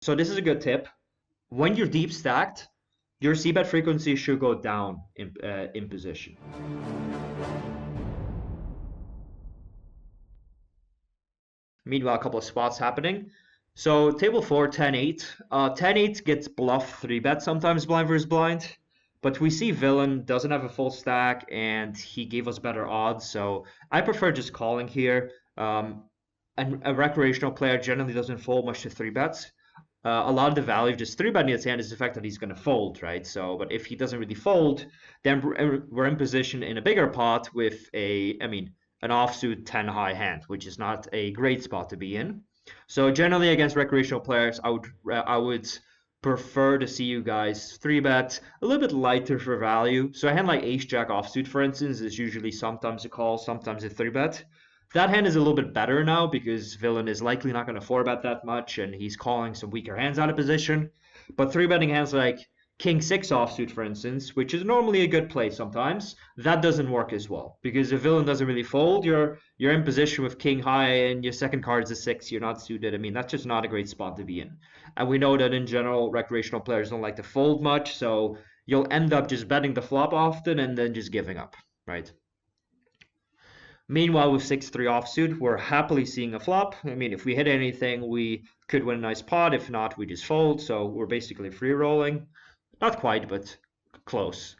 So this is a good tip. When you're deep stacked, your c-bet frequency should go down in position. Meanwhile, a couple of spots happening. So table 4, 10-8. 10-8 gets bluff 3-bet sometimes blind versus blind. But we see villain doesn't have a full stack and he gave us better odds. So I prefer just calling here. And a recreational player generally doesn't fold much to 3-bets. A lot of the value of just 3-betting his hand is the fact that he's going to fold, right? So, but if he doesn't really fold, then we're in position in a bigger pot with an offsuit 10 high hand, which is not a great spot to be in. So generally against recreational players, I would prefer to see you guys 3-bet a little bit lighter for value. So a hand like ace jack offsuit, for instance, is usually sometimes a call, sometimes a 3-bet. That hand is a little bit better now because villain is likely not going to 4-bet that much and he's calling some weaker hands out of position. But 3-betting hands like king 6 offsuit, for instance, which is normally a good play sometimes, that doesn't work as well because if villain doesn't really fold, you're in position with king high and your second card is a 6, you're not suited. I mean, that's just not a great spot to be in. And we know that in general, recreational players don't like to fold much, so you'll end up just betting the flop often and then just giving up, right? Meanwhile, with 6-3 offsuit, we're happily seeing a flop. I mean, if we hit anything, we could win a nice pot. If not, we just fold. So we're basically free rolling. Not quite, but close.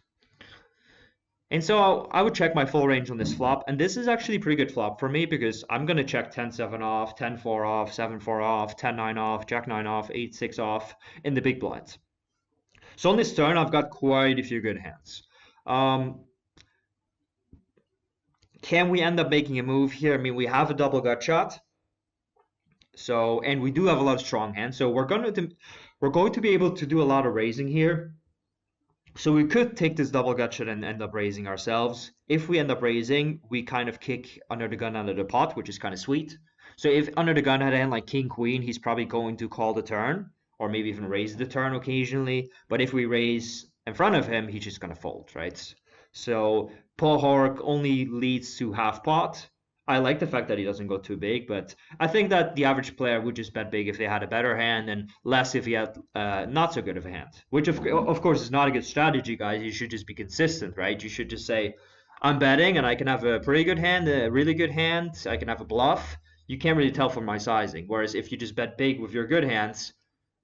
And so I would check my full range on this flop. And this is actually a pretty good flop for me because I'm going to check 10-7 off, 10-4 off, 7-4 off, 10-9 off, jack-9 off, 8-6 off in the big blinds. So on this turn, I've got quite a few good hands. Can we end up making a move here? I mean, we have a double gut shot. So, and we do have a lot of strong hands. So we're going to be able to do a lot of raising here. So we could take this double gut shot and end up raising ourselves. If we end up raising, we kind of kick under the gun out of the pot, which is kind of sweet. So if under the gun had a hand like king queen, he's probably going to call the turn or maybe even raise the turn occasionally. But if we raise in front of him, he's just going to fold, right? So Paul Hork only leads to half pot. I like the fact that he doesn't go too big, but I think that the average player would just bet big if they had a better hand and less if he had not so good of a hand, which of course is not a good strategy, guys. You should just be consistent, right? You should just say, I'm betting and I can have a pretty good hand, a really good hand. I can have a bluff. You can't really tell from my sizing. Whereas if you just bet big with your good hands,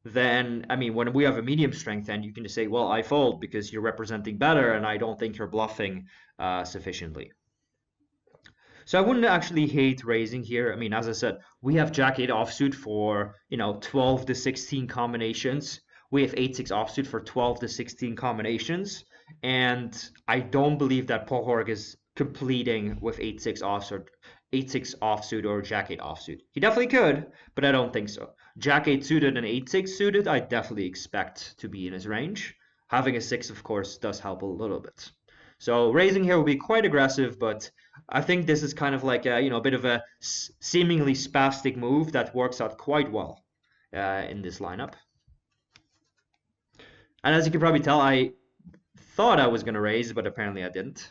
then, I mean, when we have a medium strength hand, you can just say, well, I fold because you're representing better and I don't think you're bluffing sufficiently. So I wouldn't actually hate raising here. I mean, as I said, we have jack 8 offsuit for, 12 to 16 combinations. We have 8-6 offsuit for 12 to 16 combinations. And I don't believe that Paul Hork is completing with 8-6 offsuit or jack 8 offsuit. He definitely could, but I don't think so. Jack 8 suited and 8-6 suited, I definitely expect to be in his range. Having a 6, of course, does help a little bit. So raising here will be quite aggressive, but I think this is kind of like a bit of a seemingly spastic move that works out quite well in this lineup. And as you can probably tell, I thought I was going to raise, but apparently I didn't.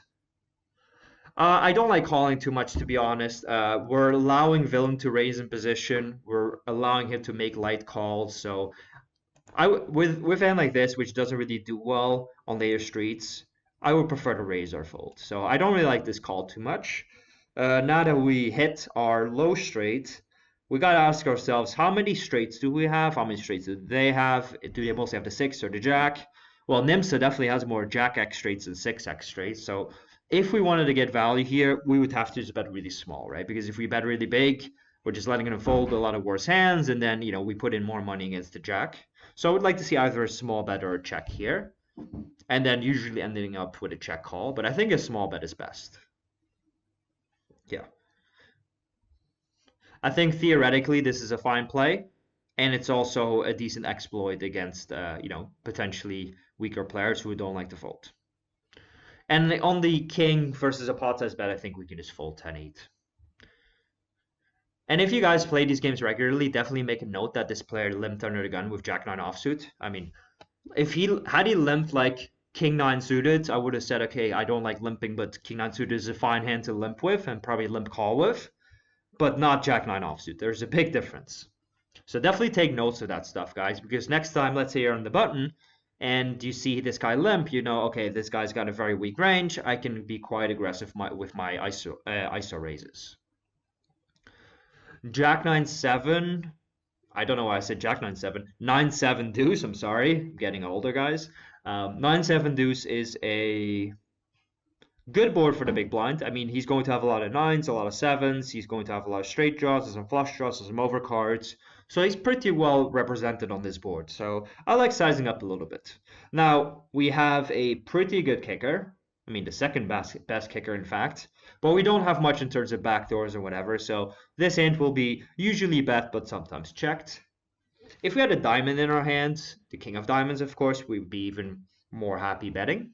I don't like calling too much, to be honest. We're allowing villain to raise in position. We're allowing him to make light calls. So with a hand like this, which doesn't really do well on later streets, I would prefer to raise or fold. So I don't really like this call too much. Now that we hit our low straight, we got to ask ourselves, how many straights do we have? How many straights do they have? Do they mostly have the 6 or the jack? Well, Nimsa definitely has more jack X straights than 6X straights. So if we wanted to get value here, we would have to just bet really small, right? Because if we bet really big, we're just letting him fold a lot of worse hands, and then, we put in more money against the jack. So I would like to see either a small bet or a check here, and then usually ending up with a check call. But I think a small bet is best. Yeah. I think theoretically this is a fine play, and it's also a decent exploit against, potentially weaker players who don't like to fold. And on the king versus a pot size bet, I think we can just fold 10-8. And if you guys play these games regularly, definitely make a note that this player limped under the gun with jack 9 offsuit. I mean, if he limped like king 9 suited, I would have said, okay, I don't like limping, but king 9 suited is a fine hand to limp with and probably limp call with, but not jack 9 offsuit. There's a big difference. So definitely take notes of that stuff, guys, because next time, let's say you're on the button and you see this guy limp, you know, okay, this guy's got a very weak range. I can be quite aggressive with my ISO raises. Jack 9-7. I don't know why I said Jack 9-7. 9-7 deuce. I'm sorry. I'm getting older, guys. 9-7 deuce is a good board for the big blind. I mean, he's going to have a lot of nines, a lot of sevens. He's going to have a lot of straight draws, some flush draws, some overcards. So he's pretty well represented on this board. So I like sizing up a little bit. Now, we have a pretty good kicker. I mean, the second best kicker, in fact. But we don't have much in terms of backdoors or whatever. So this hand will be usually bet, but sometimes checked. If we had a diamond in our hands, the king of diamonds, of course, we'd be even more happy betting.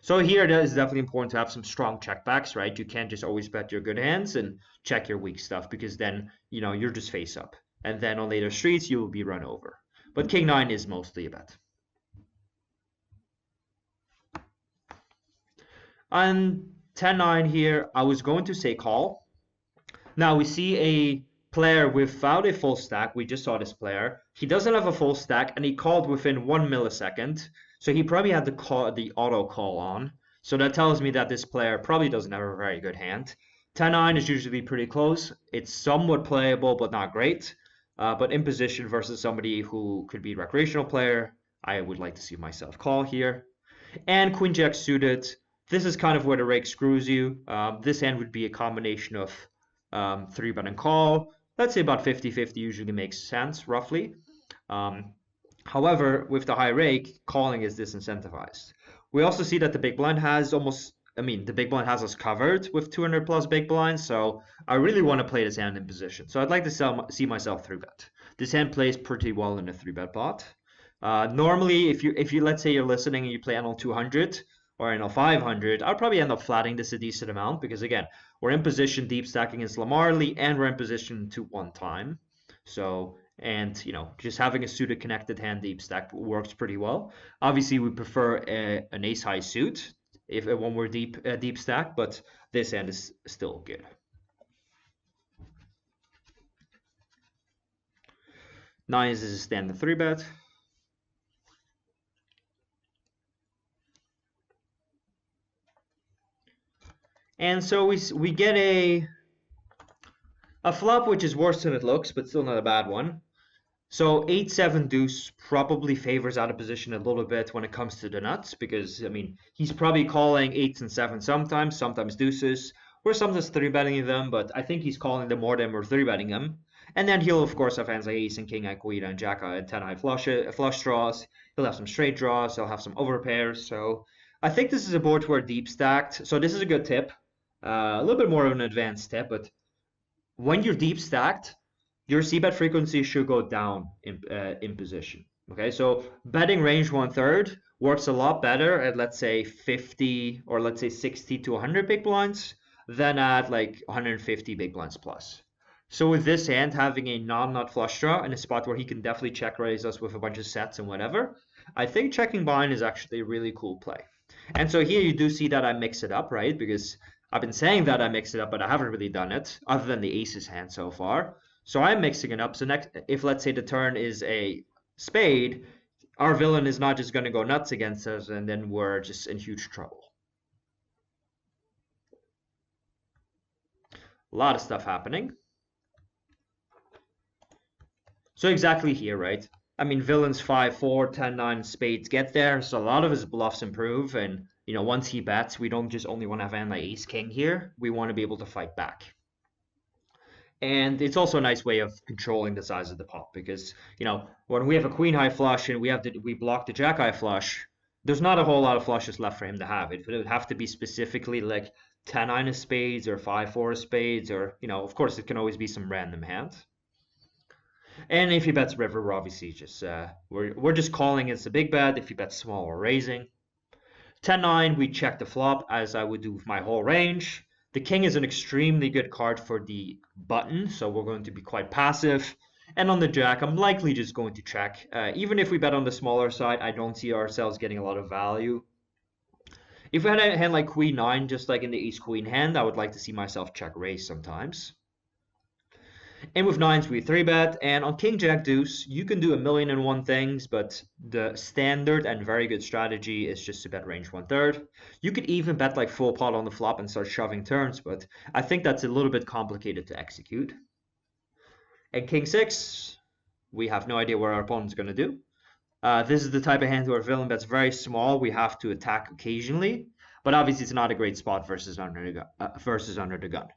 So here it is definitely important to have some strong checkbacks, right? You can't just always bet your good hands and check your weak stuff because then, you know, you're just face up. And then on later streets, you will be run over. But king 9 is mostly a bet. On 10-9 here, I was going to say call. Now we see a player without a full stack. We just saw this player. He doesn't have a full stack and he called within 1 millisecond. So he probably had the auto call on. So that tells me that this player probably doesn't have a very good hand. 10-9 is usually pretty close. It's somewhat playable, but not great. But in position versus somebody who could be a recreational player, I would like to see myself call here. And Queen Jack suited. This is kind of where the rake screws you. This hand would be a combination of 3-bet and call. Let's say about 50-50 usually makes sense, roughly. However, with the high rake, calling is disincentivized. We also see that the big blind has the big blind has us covered with 200 plus big blinds, so I really want to play this hand in position. So I'd like to see myself 3-bet. This hand plays pretty well in a 3-bet pot. Normally, if you let's say you're listening and you play NL200 or NL500, I'll probably end up flatting this a decent amount because again, we're in position deep stacking against Lamarley and we're in position to 1 time. So, and you know, just having a suited connected hand deep stack works pretty well. Obviously, we prefer an ace high suit when we're deep stack, but this hand is still good. 9 is a standard 3-bet. And so we get a flop which is worse than it looks, but still not a bad one. So 8-7 deuce probably favors out of position a little bit when it comes to the nuts because, I mean, he's probably calling 8s and 7s sometimes deuces. We're sometimes 3-betting them, but I think he's calling them more than we're 3-betting them. And then he'll, of course, have hands like ace and king, queen, and jack and 10 high flush draws. He'll have some straight draws. He'll have some overpairs. So I think this is a board where deep stacked. So this is a good tip. A little bit more of an advanced tip, but when you're deep stacked, your c-bet frequency should go down in position. Okay, so betting range 1/3 works a lot better at let's say 50 or let's say 60 to 100 big blinds than at like 150 big blinds plus. So with this hand having a non-nut flush draw in a spot where he can definitely check raise us with a bunch of sets and whatever, I think checking behind is actually a really cool play. And so here you do see that I mix it up, right? Because I've been saying that I mix it up, but I haven't really done it other than the aces hand so far. So I'm mixing it up. So next, if let's say the turn is a spade, our villain is not just going to go nuts against us, and then we're just in huge trouble. A lot of stuff happening. So exactly here, right? I mean, villains 5-4, 10-9 spades get there, so a lot of his bluffs improve, and you know, once he bets, we don't just only want to have hand like ace king here. We want to be able to fight back. And it's also a nice way of controlling the size of the pot because, you know, when we have a queen high flush and we block the jack high flush, there's not a whole lot of flushes left for him to have. It would have to be specifically like 10-9 of spades or 5-4 of spades, or, you know, of course it can always be some random hand. And if he bets river, we're obviously just we're just calling it's a big bet. If he bets small, we're raising. 10-9, we check the flop as I would do with my whole range. The king is an extremely good card for the button, so we're going to be quite passive. And on the jack, I'm likely just going to check. Even if we bet on the smaller side, I don't see ourselves getting a lot of value. If we had a hand like queen 9, just like in the ace queen hand, I would like to see myself check raise sometimes. And with nines, we 3-bet. And on King Jack Deuce, you can do 1,000,001 things, but the standard and very good strategy is just to bet range 1/3. You could even bet like full pot on the flop and start shoving turns, but I think that's a little bit complicated to execute. And King 6, we have no idea what our opponent's going to do. This is the type of hand where villain bets very small. We have to attack occasionally, but obviously it's not a great spot versus under the gun.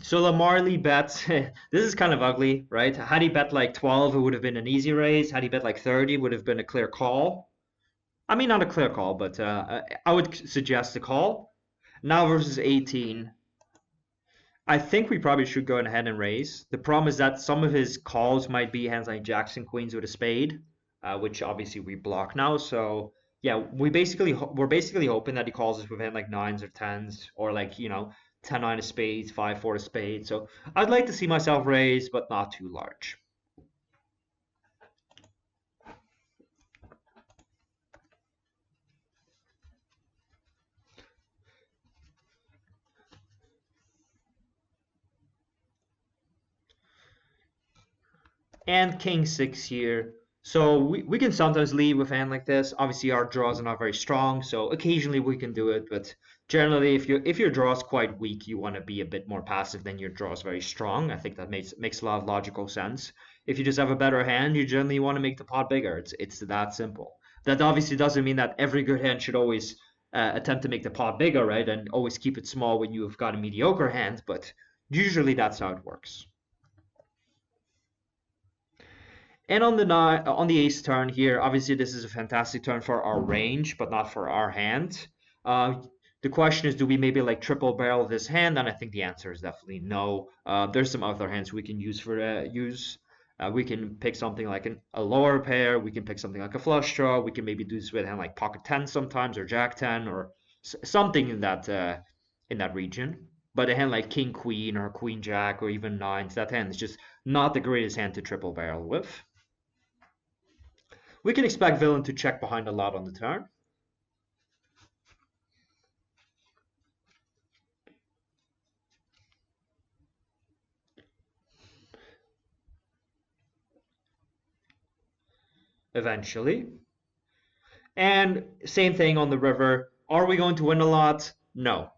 So Lamarley bets. This is kind of ugly, right? Had he bet like 12, it would have been an easy raise. Had he bet like 30, it would have been a clear call. I mean, not a clear call, but I would suggest a call. Now versus 18, I think we probably should go ahead and raise. The problem is that some of his calls might be hands like jacks and queens with a spade, which obviously we block now. So yeah, we're basically hoping that he calls us with hand like nines or tens, or like 10-9 of spades, 5-4 of spades. So I'd like to see myself raise, but not too large. And king 6 here. So we can sometimes lead with a hand like this. Obviously our draws are not very strong, so occasionally we can do it, but generally if your draw is quite weak, you want to be a bit more passive than your draw is very strong. I think that makes a lot of logical sense. If you just have a better hand, you generally want to make the pot bigger. It's that simple. That obviously doesn't mean that every good hand should always attempt to make the pot bigger, right? And always keep it small when you've got a mediocre hand, but usually that's how it works. And on the ace turn here, obviously this is a fantastic turn for our range, but not for our hand. The question is, do we maybe like triple barrel this hand? And I think the answer is definitely no. There's some other hands we can use for we can pick something like a lower pair. We can pick something like a flush draw. We can maybe do this with a hand like pocket 10 sometimes, or jack 10, or something in that region. But a hand like king queen or queen jack or even nines, that hand is just not the greatest hand to triple barrel with. We can expect villain to check behind a lot on the turn. Eventually. And same thing on the river. Are we going to win a lot? No.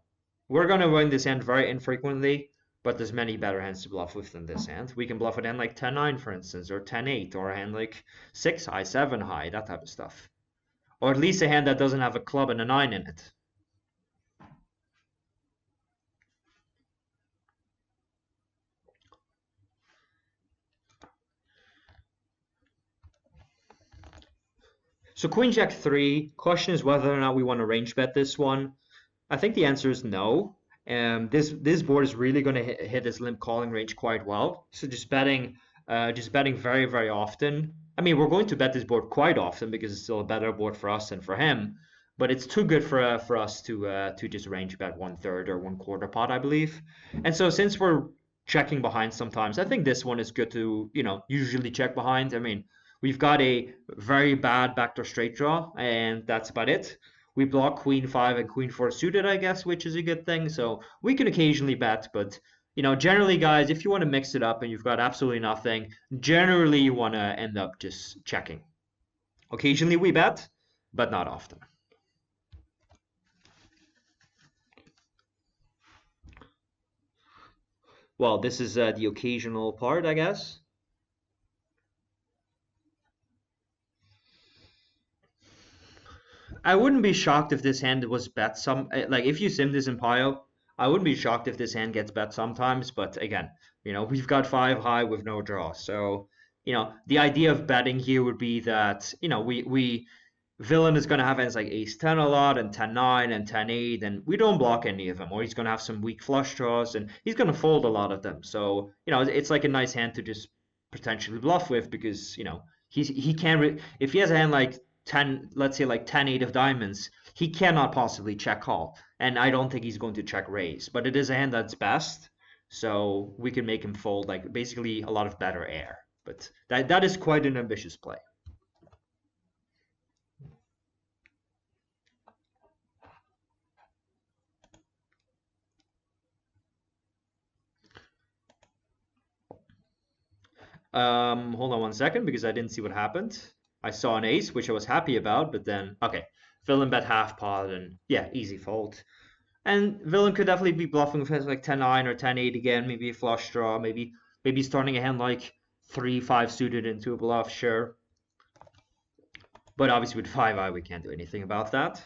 We're going to win this hand very infrequently, but there's many better hands to bluff with than this hand. We can bluff a hand like 10-9, for instance, or 10-8, or a hand like 6 high, 7 high, that type of stuff. Or at least a hand that doesn't have a club and a 9 in it. So queen jack 3, question is whether or not we want to range bet this one. I think the answer is no. This board is really going to hit his limp calling range quite well. So just betting very, very often. I mean, we're going to bet this board quite often because it's still a better board for us than for him. But it's too good for us to just range bet 1/3 or 1/4 pot, I believe. And so since we're checking behind sometimes, I think this one is good to usually check behind. I mean, we've got a very bad backdoor straight draw, and that's about it. We block queen 5 and queen 4 suited, I guess, which is a good thing. So we can occasionally bet, but generally, guys, if you want to mix it up and you've got absolutely nothing, generally you want to end up just checking. Occasionally we bet, but not often. Well, this is the occasional part, I guess. I wouldn't be shocked if this hand was bet like if you sim this in pile, I wouldn't be shocked if this hand gets bet sometimes, but again, we've got 5 high with no draw. So, the idea of betting here would be that, we villain is going to have hands like ace 10 a lot and 10-9 and 10-8, and we don't block any of them, or he's going to have some weak flush draws and he's going to fold a lot of them. So, it's like a nice hand to just potentially bluff with because, he can't if he has a hand like 10, let's say like 10-8 of diamonds, he cannot possibly check call, and I don't think he's going to check raise, but it is a hand that's best, so we can make him fold like basically a lot of better air, but that is quite an ambitious play. Hold on 1 second because I didn't see what happened. I saw an ace, which I was happy about, but then, okay. Villain bet half pot and yeah, easy fold. And villain could definitely be bluffing with like 10-9 or 10-8 again, maybe a flush draw, maybe starting a hand like 3-5 suited into a bluff, sure. But obviously with 5-eye, we can't do anything about that.